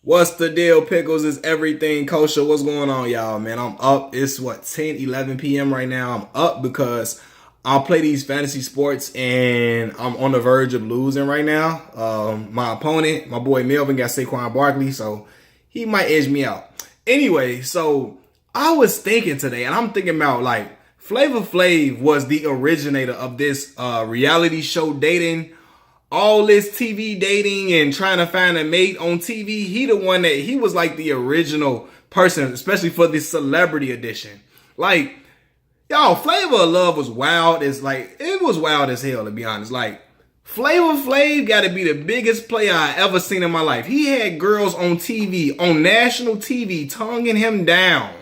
What's the deal, Pickles? Is everything kosher? What's going on, y'all, man? I'm up. It's 10, 11 p.m. right now. I'm up because I play these fantasy sports and I'm on the verge of losing right now. My opponent, my boy Melvin, got Saquon Barkley, so he might edge me out. Anyway, so I was thinking today, and I'm thinking about like Flavor Flav was the originator of this reality show dating, all this TV dating and trying to find a mate on TV. He was like the original person, especially for the celebrity edition. Like, y'all, Flavor of Love was wild. It was wild as hell, to be honest. Like, Flavor Flav got to be the biggest player I ever seen in my life. He had girls on TV, on national TV, tonguing him down.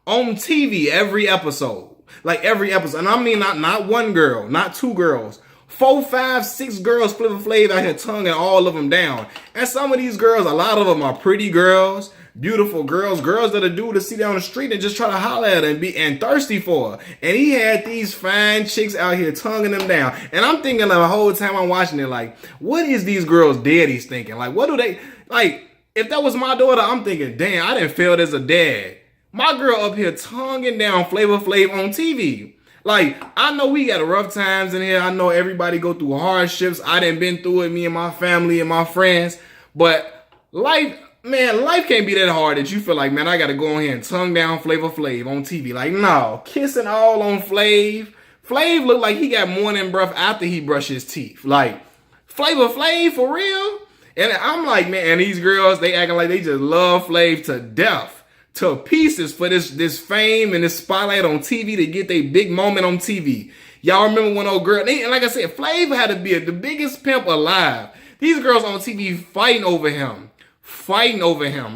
On TV every episode. Like every episode. And I mean not one girl, not two girls. 4, 5, 6 girls Flavor Flav out here tonguing all of them down. And some of these girls, a lot of them are pretty girls, beautiful girls that a dude to see down the street and just try to holler at her and thirsty for her. And he had these fine chicks out here tonguing them down. And I'm thinking the whole time I'm watching it, like, what is these girls' daddies thinking? Like, what do they, like, if that was my daughter, I'm thinking, damn, I didn't feel as a dad. My girl up here tonguing down Flavor Flav on TV. Like, I know we got rough times in here. I know everybody go through hardships. I done been through it, me and my family and my friends. But life can't be that hard that you feel like, man, I got to go on here and tongue down Flavor Flav on TV. Like, no, kissing all on Flav. Flav look like he got morning breath after he brushed his teeth. Like, Flavor Flav for real? And I'm like, man, and these girls, they acting like they just love Flav to death. To pieces for this fame and this spotlight on TV to get their big moment on TV. Y'all remember when old girl, and like I said, Flav had to be the biggest pimp alive. These girls on TV fighting over him.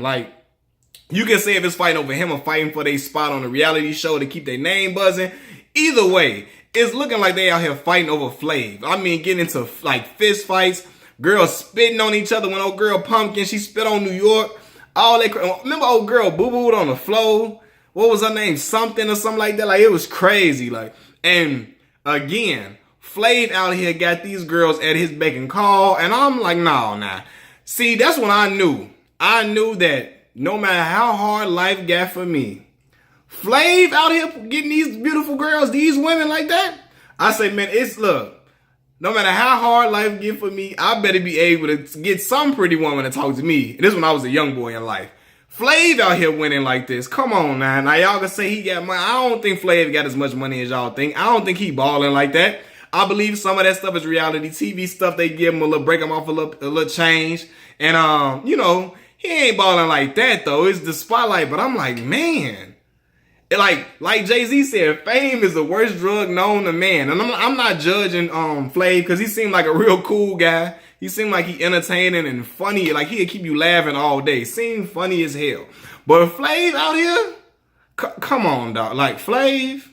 Like, you can say if it's fighting over him or fighting for their spot on the reality show to keep their name buzzing. Either way, it's looking like they out here fighting over Flav. I mean, getting into like fist fights, girls spitting on each other. When old girl Pumpkin, she spit on New York. All that, remember old girl boo-booed on the floor? What was her name? Something or something like that. Like, it was crazy. Like, and again, Flav out here got these girls at his beck and call. And I'm like, nah. See, that's when I knew. I knew that no matter how hard life got for me, Flav out here getting these beautiful girls, these women like that. I say, man, look. No matter how hard life get for me, I better be able to get some pretty woman to talk to me. And this when I was a young boy in life. Flav out here winning like this. Come on now. Now y'all can say he got money. I don't think Flav got as much money as y'all think. I don't think he balling like that. I believe some of that stuff is reality TV stuff. They give him a little, break him off a little change. And, he ain't balling like that though. It's the spotlight. But I'm like, man. Like Jay-Z said, fame is the worst drug known to man. And I'm not judging Flav because he seemed like a real cool guy. He seemed like he entertaining and funny. Like he'd keep you laughing all day. Seemed funny as hell. But Flav out here, come on, dog. Like Flav,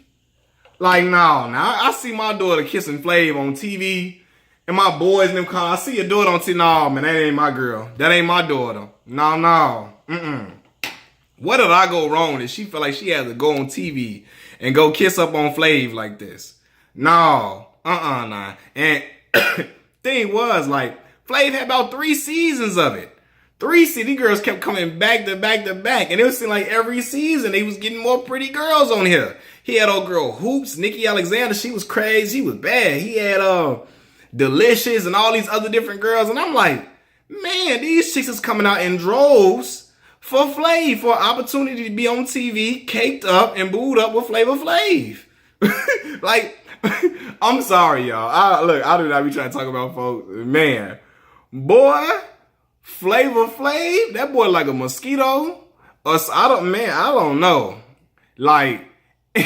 like no. Now I see my daughter kissing Flav on TV, and my boys and them call. I see your daughter on TV. No, man, that ain't my girl. That ain't my daughter. No. What did I go wrong that she felt like she had to go on TV and go kiss up on Flav like this? No. Nah. And thing was, like, Flav had about 3 seasons of it. 3 seasons. These girls kept coming back to back to back. And it was like every season they was getting more pretty girls on here. He had old girl Hoops, Nikki Alexander. She was crazy. She was bad. He had Delicious and all these other different girls. And I'm like, man, these chicks is coming out in droves for Flav, for an opportunity to be on TV, caked up and booed up with Flavor Flav. Like, I'm sorry, y'all. I do not be trying to talk about folks. Man, boy, Flavor Flav, that boy like a mosquito. I don't know. Like, and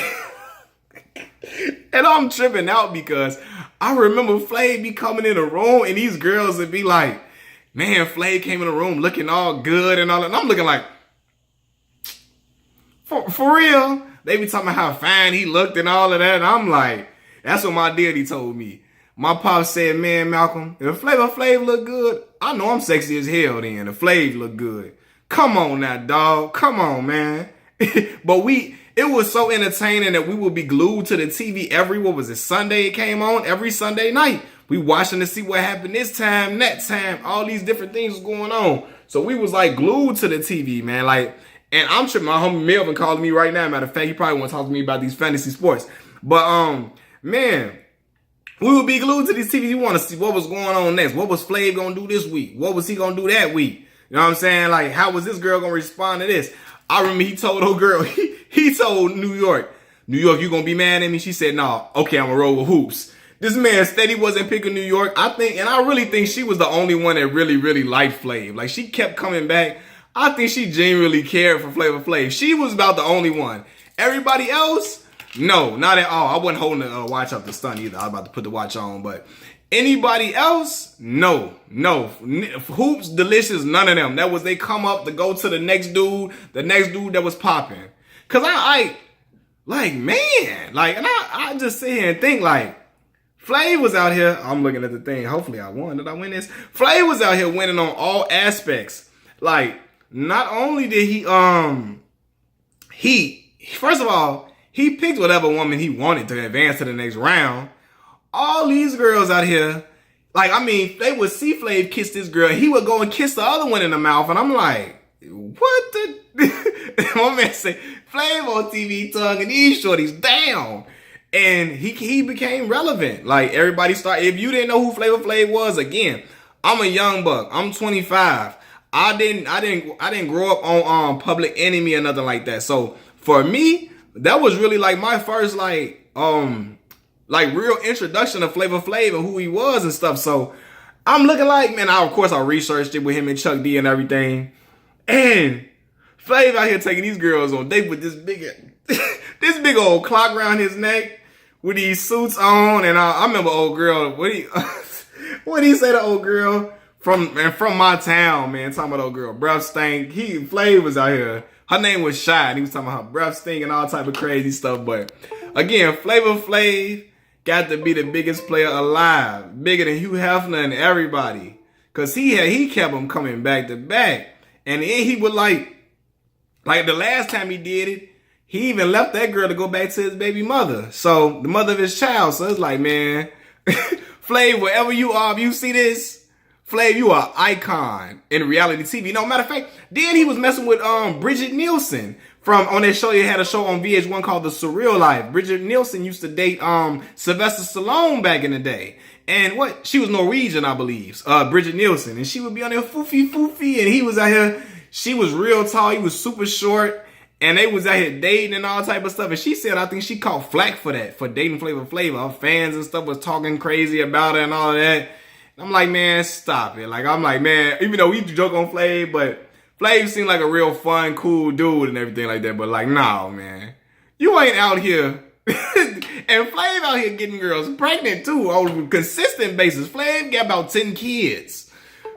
I'm tripping out because I remember Flav be coming in the room and these girls would be like, man, Flav came in the room looking all good and all that. And I'm looking like, for real? They be talking about how fine he looked and all of that. And I'm like, that's what my daddy told me. My pop said, man, Malcolm, if Flavor Flav look good, I know I'm sexy as hell then. If Flav look good. Come on now, dog. Come on, man. But it was so entertaining that we would be glued to the TV Sunday it came on? Every Sunday night. We watching to see what happened this time, that time. All these different things was going on. So we was like glued to the TV, man. Like, and I'm tripping. My homie Melvin calling me right now. Matter of fact, he probably want to talk to me about these fantasy sports. But man, we would be glued to these TVs. You want to see what was going on next. What was Flav gonna do this week? What was he gonna do that week? You know what I'm saying? Like, how was this girl gonna respond to this? I remember he told old girl, he told New York, you gonna be mad at me? She said, nah, okay, I'm gonna roll with hoops. This man steady wasn't picking New York. I really think she was the only one that really, really liked Flav. Like, she kept coming back. I think she genuinely cared for Flavor Flav. She was about the only one. Everybody else, no, not at all. I wasn't holding the watch up the stun either. I was about to put the watch on, but anybody else, no. Hoops, Delicious, none of them. That was they come up to go to the next dude that was popping. Cause I like, man, like, and I just sit here and think like, Flav was out here. I'm looking at the thing. Hopefully I won. Did I win this? Flav was out here winning on all aspects. Like, not only did he first of all, he picked whatever woman he wanted to advance to the next round. All these girls out here, like, I mean, they would see Flav kiss this girl. He would go and kiss the other one in the mouth. And I'm like, what the? My man say, Flav on TV tugging these shorties down. And he became relevant. Like, everybody started, if you didn't know who Flavor Flav was, again, I'm a young buck. I'm 25. I didn't grow up on Public Enemy or nothing like that. So for me, that was really like my first like real introduction to Flavor Flav and who he was and stuff. So I'm looking like, man, of course I researched it with him and Chuck D and everything. And Flav out here taking these girls on date with this big old clock around his neck with these suits on. And I remember old girl, what did he say to old girl from my town, man, talking about old girl, breath stink. Flav was out here. Her name was Shy, and he was talking about her breath stink and all type of crazy stuff. But again, Flavor Flav got to be the biggest player alive, bigger than Hugh Hefner and everybody, cause he kept them coming back to back, and then he would like the last time he did it, he even left that girl to go back to his baby mother, so the mother of his child. So it's like, man, Flav, wherever you are, if you see this, Flav, you are an icon in reality TV. No, matter of fact, then he was messing with Bridget Nielsen on that show. He had a show on VH1 called The Surreal Life. Bridget Nielsen used to date Sylvester Stallone back in the day. And she was Norwegian, I believe, Bridget Nielsen. And she would be on there foofy, and he was out here. She was real tall. He was super short. And they was out here dating and all type of stuff. And she said, I think she caught flack for that, for dating Flavor Flav. Her fans and stuff was talking crazy about her and all of that. I'm like, man, stop it. Like, I'm like, man, even though we joke on Flav, but Flav seemed like a real fun, cool dude and everything like that. But like, nah, man, you ain't out here. And Flav out here getting girls pregnant too on a consistent basis. Flav got about 10 kids.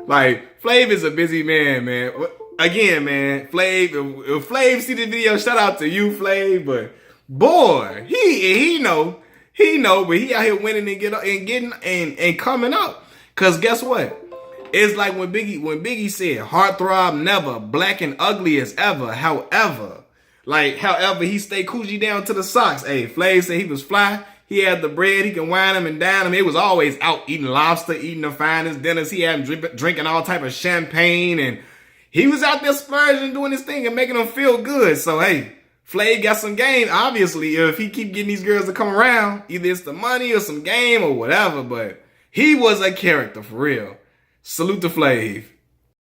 Like, Flav is a busy man, man. Again, man, Flav, if Flav see the video, shout out to you, Flav. But boy, he know, but he out here winning and getting coming up. Cause guess what? It's like when Biggie said, "Heartthrob never, black and ugly as ever." However, he stayed coochie down to the socks. Hey, Flav said he was fly. He had the bread. He can wine him and dine him. It was always out eating lobster, eating the finest dinners. He had him drinking all type of champagne, and he was out there splurging, doing his thing and making them feel good. So hey, Flav got some game. Obviously, if he keep getting these girls to come around, either it's the money or some game or whatever. But he was a character for real. Salute to Flav.